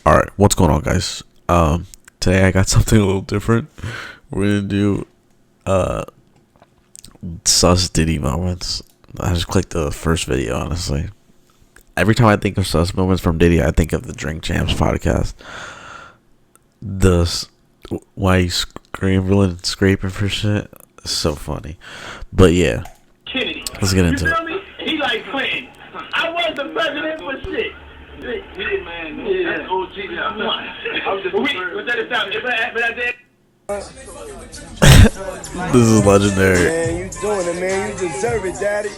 All right, what's going on, guys? Today I got something a little different. We're gonna do uh sus Diddy moments. I just clicked the first video. Honestly, every time I think of sus moments from Diddy, I think of the Drink Champs podcast. Why he's scraping for shit. It's so funny, but yeah, Kennedy. let's get into You it. feel me? He like Clinton. I was the president for shit. Yeah, man. Yeah. That's OG. I was just was that a sound? But I did. This is legendary. Man, you doing it, man. You deserve it, daddy.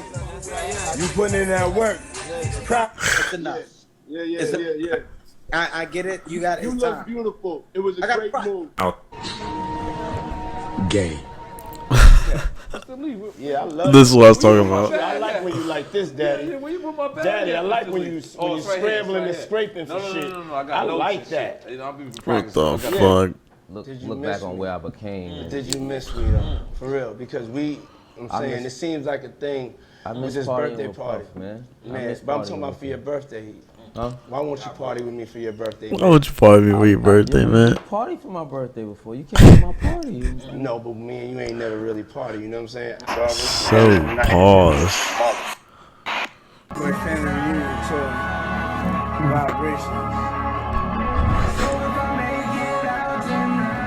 You putting in that work. It's enough. Yeah. I get it. You got it. You It's look time. beautiful. It was a I got great pride. move. Gay. Yeah, I love This is it. what I was talking about. I like when you like this, daddy. Where you put my bag? Daddy, I like when you Oh, when you it's right here, scrambling it's and right scraping for here. shit. No, I got I notes like and that. shit. I'll be What practicing. the I got- fuck? Look Did you back miss on me? where I became. Did you miss me though? For real, because I'm saying it seems like a thing. I with miss this partying birthday with party, Puff, man. I man. miss But I'm partying talking about with for your birthday. Huh? Why won't you party with me for your birthday? Why would you party me for your birthday, You man? party for my birthday before. You came to my party. No, but me and you ain't never really party. You know what I'm saying? So pause. My family reunion tour vibrations.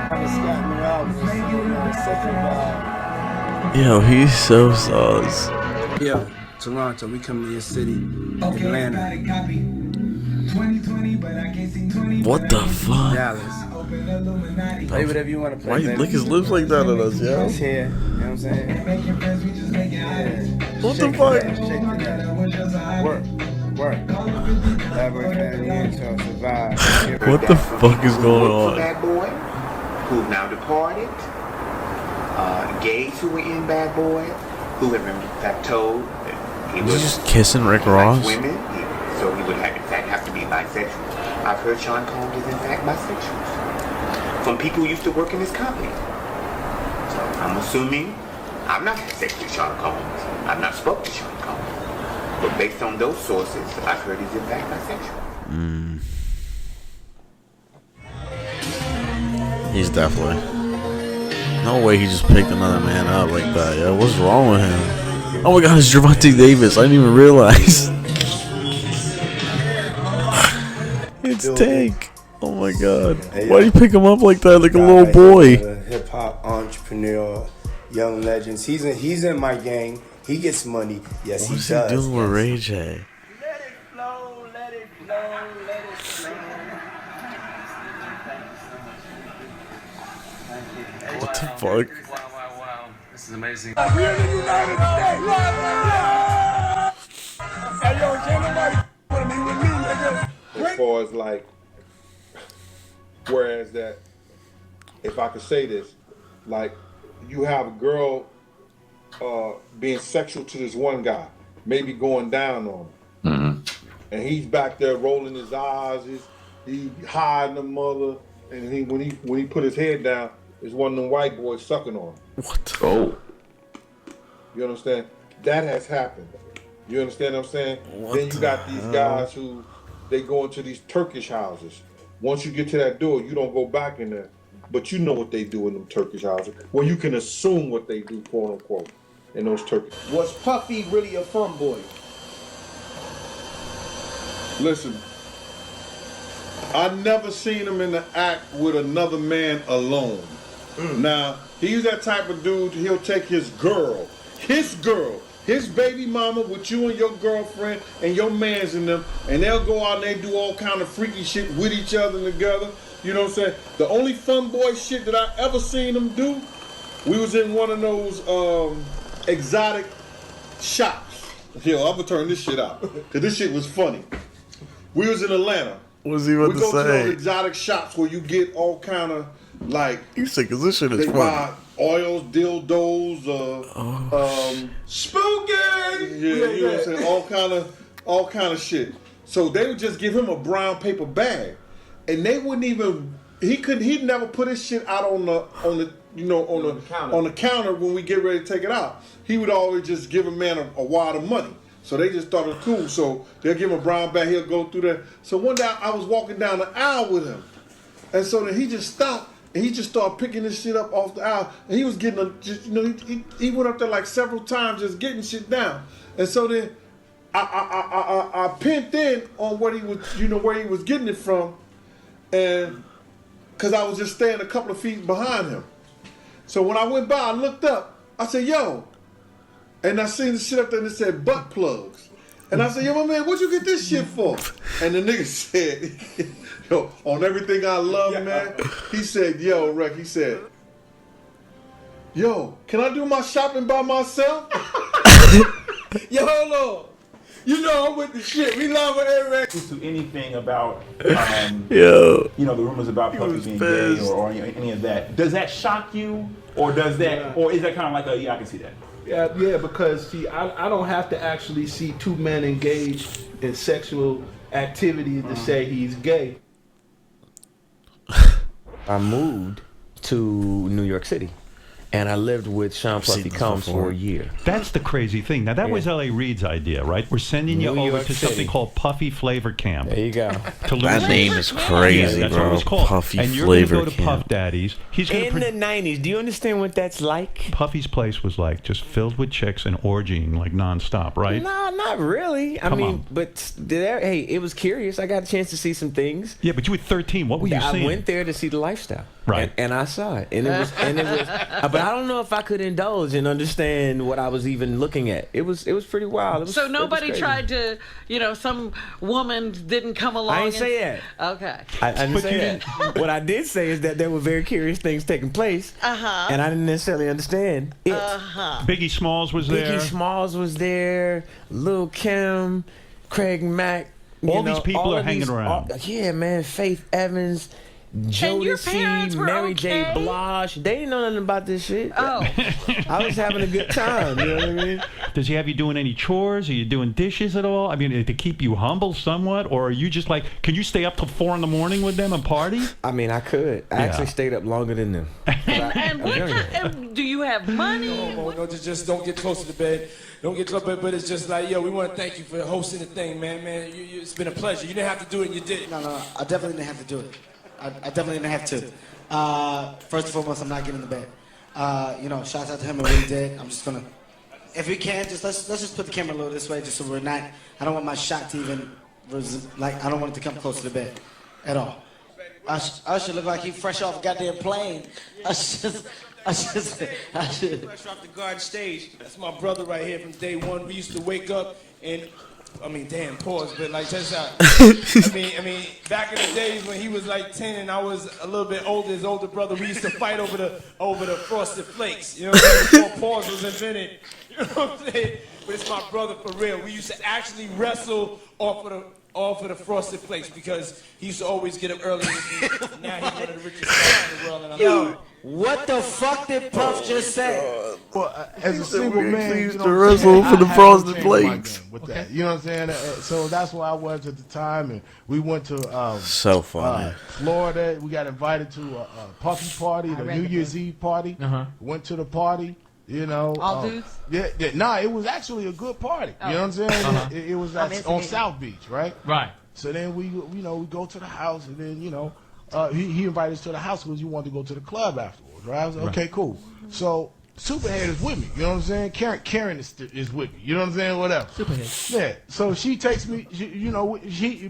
Travis Scott new album. Such a vibe. Yo, he's so sus. Yo, Toronto, we come to your city, Atlanta, What the fuck? Dallas. Play whatever you want to play. Why you baby. lick his lips like that at us, yo? It's here. You know what I'm saying? Yeah. What the Shake fuck? that, shake that. Work. Elaborate family intro, survive. What the fuck is going on? Bad Boy, who now departed. Gays who were in Bad Boy, who have in fact told that he Was was he just kissing Rick he likes Ross? women, so he would have in fact have to be bisexual. I've heard Sean Combs is in fact bisexual from people who used to work in his company. So I'm assuming I've not had sex with Sean Combs. I've not spoken to Sean Combs. But based on those sources, I've heard he's in fact bisexual. He's definitely. No way he just picked another man up like that, yo. What's wrong with him? Oh my god, it's Gervonta Davis. I didn't even realize. It's Tank. Oh my god. Why'd you pick him up like that, like a little boy? Hip hop entrepreneur, young legends. He's in my gang. He gets money. Yes, What's he he does. doing with Ray J? Let it flow, let it flow, let it flow. What the fuck? Wow. This is amazing. As far as like, whereas that, if I could say this, like, you have a girl being sexual to this one guy, maybe going down on him, and he's back there rolling his eyes, he hiding the mother, and when he put his head down, there's one of them white boys sucking on him. What? Oh. You understand? That has happened. You understand what I'm saying? Then you got these guys who, they go into these Turkish houses. Once you get to that door, you don't go back in there. But you know what they do in them Turkish houses. Well, you can assume what they do, quote unquote, in those Turkish. Was Puffy really a fun boy? Listen, I never seen him in the act with another man alone. Now, he's that type of dude, he'll take his girl, his baby mama with you and your girlfriend and your mans in them, and they'll go out and they do all kind of freaky shit with each other and together. You know what I'm saying? The only fun boy shit that I ever seen him do, we was in one of those exotic shops. Yo, I'm gonna turn this shit out, cause this shit was funny. We was in Atlanta. What was he about We to go to those say? exotic shops where you get all kind of like, You sick, cause this shit is they funny. buy oils, dildos, spooky. Yeah, you know what I'm saying? All kind of shit. So they would just give him a brown paper bag, and they wouldn't even. He'd never put his shit out on the counter when we get ready to take it out. He would always just give a man a wad of money. So they just thought it was cool. So they'll give him a brown bag. He'll go through there. So one day I was walking down the aisle with him, and so then he just stopped and he just started picking this shit up off the aisle. And he was getting he went up there like several times just getting shit down. And so then I pinned in on what he was, where he was getting it from, and because I was just staying a couple of feet behind him. So when I went by, I looked up. I said, "Yo," and I seen the shit up there and it said butt plugs. And I said, "Yo, my man, what'd you get this shit for?" And the nigga said, "Yo, on everything I love, man." He said, "Yo, Rick," he said, "Yo, can I do my shopping by myself?" Yo, hold on. You know I'm with the shit. We love Eric. To anything about, Yo. the rumors about Puffy being gay or any of that. Does that shock you, or does that, or is that kind of like I can see that? Yeah, because see, I don't have to actually see two men engage in sexual activity to say he's gay. I moved to New York City, and I lived with Sean Puffy Combs for a year. That's the crazy thing. Now, that was L.A. Reid's idea, right? We're sending you over to something called Puffy Flavor Camp. There you go. That name is crazy, that's bro. what it was called. Puffy and you're Flavor going to go to Camp. Puff Daddy's. He's going In the 90s, do you understand what that's like? Puffy's place was like just filled with chicks and orgying like nonstop, right? No, not really. I mean, but hey, it was curious. I got a chance to see some things. Yeah, but you were 13. What were you seeing? I went there to see the lifestyle. Right. And I saw it. And it was but I don't know if I could indulge and understand what I was even looking at. It was pretty wild. So nobody tried to, some woman didn't come along. I didn't say that. Okay. I didn't say that. What I did say is that there were very curious things taking place. And I didn't necessarily understand it. Biggie Smalls was there. Biggie Smalls was there. Lil' Kim, Craig Mack. All these people are hanging around. Yeah, man. Faith Evans. Jodeci, Mary J. Blige, they didn't know nothing about this shit. Oh. I was having a good time, you know what I mean? Does he have you doing any chores? Are you doing dishes at all? I mean, to keep you humble somewhat? Or are you just like, can you stay up till 4 in the morning with them and party? I mean, I could. I actually stayed up longer than them. And what kind, do you have money? No, just don't get close to the bed. Don't get close to the bed, but it's just like, yo, we want to thank you for hosting the thing, man. It's been a pleasure. You didn't have to do it, and you did. No, I definitely didn't have to do it. I definitely didn't have to. First and foremost, I'm not getting in the bed. Shouts out to him and what he did. I'm just gonna, if we can, let's just put the camera a little this way, just so we're not. I don't want my shot to even, I don't want it to come close to the bed, at all. Usher look like he fresh off a goddamn plane. Usher. Fresh off the garden stage. That's my brother right here from day one. We used to wake up and. Damn, pause, but like, check this out. I mean, back in the days when he was like 10 and I was a little bit older, his older brother, we used to fight over the Frosted Flakes. You know what I'm saying? Before pause was invented. You know what I'm saying? But it's my brother for real. We used to actually wrestle off of the Frosted Flakes because he used to always get up early. Now he's one of the richest guys in the world. And Yo, what the fuck did Puff just say? Well, as a single man, used to wrestle for the Frosted Flakes. With that, you know what I'm saying? So that's where I was at the time, and we went to so funny. Florida. We got invited to a Puffy party, the New Year's Eve party. Went to the party. All dudes? Yeah. Nah, it was actually a good party. You know what I'm saying? It was on South Beach, right? Right. So then we go to the house, and then he invited us to the house because he wanted to go to the club afterwards, right? I was like, okay, cool. So Superhead is with me, you know what I'm saying? Karen is with me, you know what I'm saying? Whatever. Superhead. Yeah. So she takes me,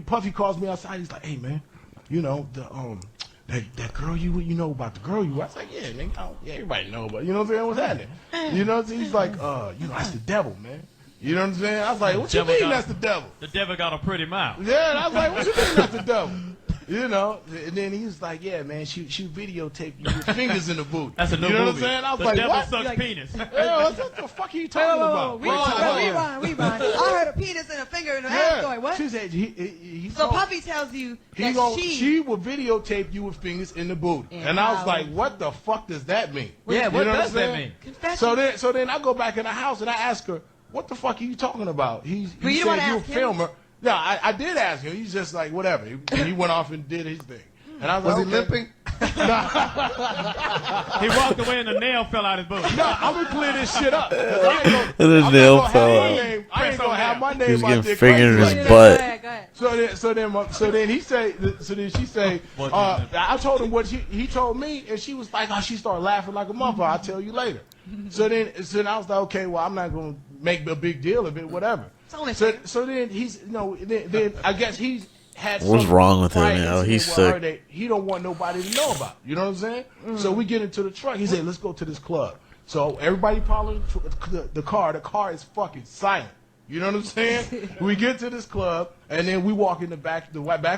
Puffy calls me outside. He's like, hey man, that girl you know about the girl you. I was like, yeah, nigga, everybody know about. You know what I'm saying? What's happening? You know, he's like, that's the devil, man. You know what I'm saying? I was like, what you mean that's the devil? The devil got a pretty mouth. Yeah, and I was like, what you mean that's the devil? And then he was like, yeah, man, she videotaped you with fingers in the booty. That's a new movie. What I'm movie. saying? I was The like, devil what? sucks penis. Yeah, what the fuck are you talking about? Rewind. I heard a penis and a finger in the ass going, what? She said So Puffy tells you she will videotape you with fingers in the booty. And I was like, what the fuck does that mean? Yeah, what does that mean? So then I go back in the house and I ask her, what the fuck are you talking about? He said you a filmer. Yeah, I did ask him. He's just like, whatever. He went off and did his thing. And I was like, he limping? He walked away and the nail fell out his boot. No, I'm gonna clear this shit up. And the nail fell out. I ain't gonna have my name He was out getting there. fingered in crazy his like butt. that. So then he say, so then she say, I told him what he told me, and she was like, oh, she started laughing like a mother. I'll tell you later. So then I was like, okay, well, I'm not gonna make a big deal of it, whatever. So then he's, then I guess he's had. What's some wrong with him? prior You know, incident he's with sick. her that he don't want nobody to know about. You know what I'm saying? So we get into the truck. He said, let's go to this club. So everybody following the car. The car is fucking silent. You know what I'm saying? We get to this club, and then we walk in the back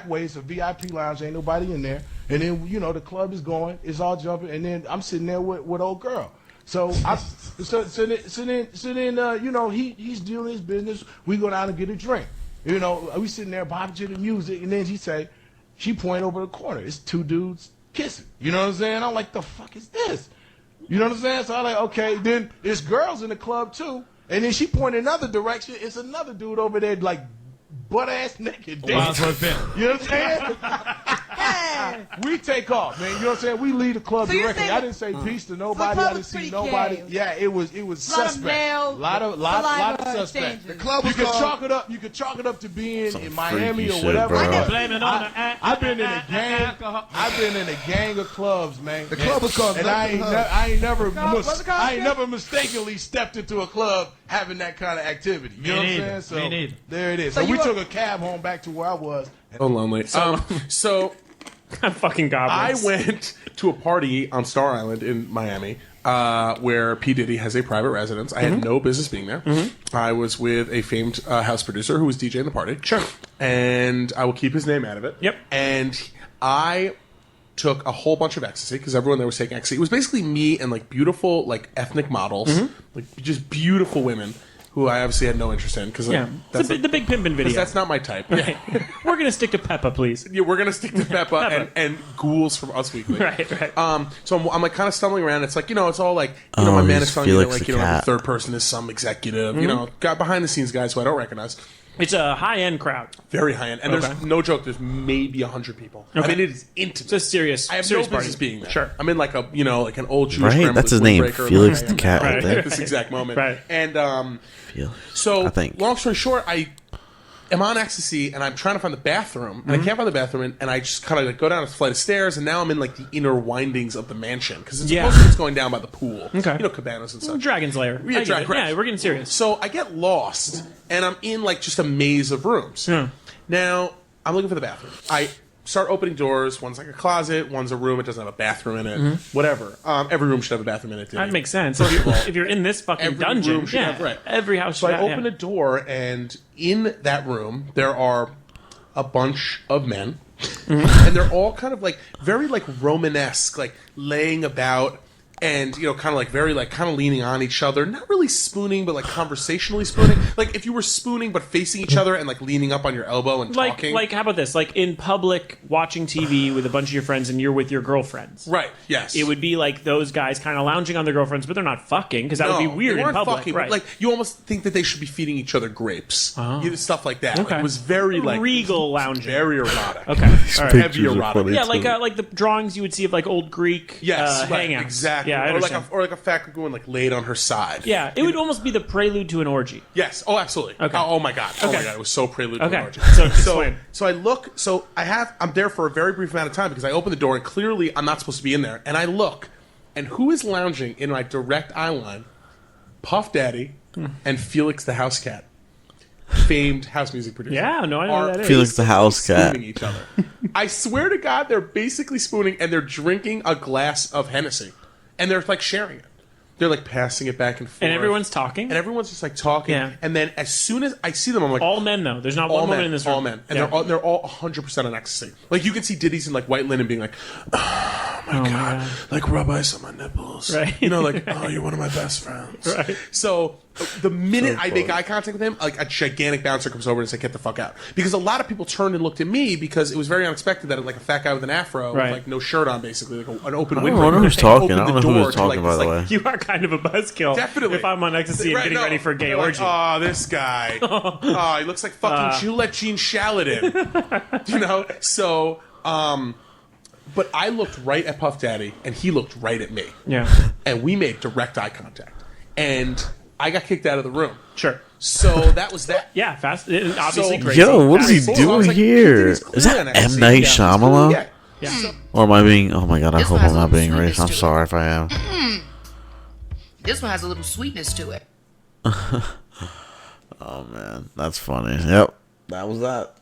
way. It's a VIP lounge. Ain't nobody in there. And then, the club is going. It's all jumping. And then I'm sitting there with old girl. So he's doing his business. We go down and get a drink. We sitting there bopping to the music, and then she point over the corner. It's two dudes kissing. You know what I'm saying? I'm like, the fuck is this? You know what I'm saying? So I'm like, okay. Then there's girls in the club too, and then she pointed another direction. It's another dude over there, like butt ass naked. Might as well have been. You know what I'm saying? We take off, man. You know what I'm saying? We leave the club directly. I didn't say peace to nobody. I didn't see nobody. gay. Yeah, it was suspect. A lot of suspect. The club was chalk it up. You could chalk it up to being in Miami or whatever. Blame it on the I've been in a gang. I've been in a gang of clubs, man. The club was called. And I ain't never mistakenly stepped into a club having that kind of activity. You know what I'm saying? So there it is. So we took a cab home back to where I was. So lonely. So I'm fucking goblins. I went to a party on Star Island in Miami where P. Diddy has a private residence. I had no business being there. I was with a famed house producer who was DJing the party. Sure. And I will keep his name out of it. Yep. And I took a whole bunch of ecstasy because everyone there was taking ecstasy. It was basically me and like beautiful like ethnic models, like just beautiful women who I obviously had no interest in because that's the big pimpin' video. That's not my type. Right. We're gonna stick to Peppa, please. Yeah, we're gonna stick to Peppa and ghouls from Us Weekly. Right. So I'm like kind of stumbling around. It's like it's all like my man is telling me that like the cat. third person is some executive. Got behind the scenes guys who I don't recognize. It's a high-end crowd. Very high-end. And there's no joke, there's maybe 100 people. Okay. I mean, it is intimate. It's a serious I have serious no business party. being there. Sure. I'm in like a, like an old Jewish Right? grandmother's That's his name, windbreaker. Felix the cat, right there. At this exact moment. Right. And so, I think. long story short, I am on ecstasy, and I'm trying to find the bathroom, and I can't find the bathroom, and I just kind of like go down a flight of stairs, and now I'm in like the inner windings of the mansion because it's supposed to be going down by the pool. Okay. Cabanas and stuff. Dragon's Lair. Yeah, Yeah, we're getting serious. So I get lost, and I'm in like just a maze of rooms. Now I'm looking for the bathroom. I start opening doors. One's like a closet. One's a room. It doesn't have a bathroom in it. Whatever. Every room should have a bathroom in it. That makes sense. If you're in this fucking Every dungeon, room should have, right. Every house. So should I have, open a door, and in that room there are a bunch of men, and they're all kind of like very like Romanesque, like laying about. And kind of like very like kind of leaning on each other, not really spooning, but like conversationally spooning. Like if you were spooning but facing each other and like leaning up on your elbow and talking. Like how about this? Like in public, watching TV with a bunch of your friends, and you're with your girlfriends. Right. Yes. It would be like those guys kind of lounging on their girlfriends, but they're not fucking because that would be weird they in weren't public. Fucking, right. Like you almost think that they should be feeding each other grapes, stuff like that. Okay. Like, it was very like regal lounging, very erotic. Okay. All right. Heavy erotic. Yeah, like the drawings you would see of like old Greek. Yes, right, hangouts. exactly. Yeah, I understand. Or like a fat woman like laid on her side. Yeah, it would almost be the prelude to an orgy. Yes. Oh, absolutely. Okay. Oh my god. Oh my god. It was so prelude to an orgy. So I look. So I'm there for a very brief amount of time because I open the door and clearly I'm not supposed to be in there. And I look, and who is lounging in my direct eye line? Puff Daddy and Felix the House Cat, famed house music producer. Yeah, no, I know who that is. Felix the House Cat. Spooning each other. I swear to God, they're basically spooning, and they're drinking a glass of Hennessy, and they're like sharing it. They're like passing it back and forth. And everyone's talking? And everyone's just like talking. Yeah. And then as soon as I see them, I'm like... All men, though. There's not one woman in this room. All men. And they're all 100% on ecstasy. Like, you can see Diddy's in, like, white linen being like, oh, my God. Like, rub ice on my nipples. Right. Like, oh, you're one of my best friends. Right. So, the minute I make eye contact with him, like, a gigantic bouncer comes over and says, get the fuck out. Because a lot of people turned and looked at me because it was very unexpected that, like, a fat guy with an afro with, like, no shirt on, basically. Like, an open window. I don't know who's talking. I don't know who was talking, by the way. You are kind of a buzzkill. Definitely. If I'm on ecstasy and getting ready for a gay orgy. Oh, this guy. He looks like fucking Gillette Jean Shaladin. So, But I looked right at Puff Daddy, and he looked right at me. Yeah. And we made direct eye contact. And I got kicked out of the room. Sure. So that was that. Yeah, obviously crazy. Yo, what is he So I doing was like, here? Diddy's cool, Is that man, I M. see. Night Yeah, he's cool, Shyamalan? yeah. Yeah. Or am I being? Oh my god! I This hope one has I'm a not little being sweetness racist. I'm to it. sorry if I am. This one has a little sweetness to it. Oh man, that's funny. Yep, that was that.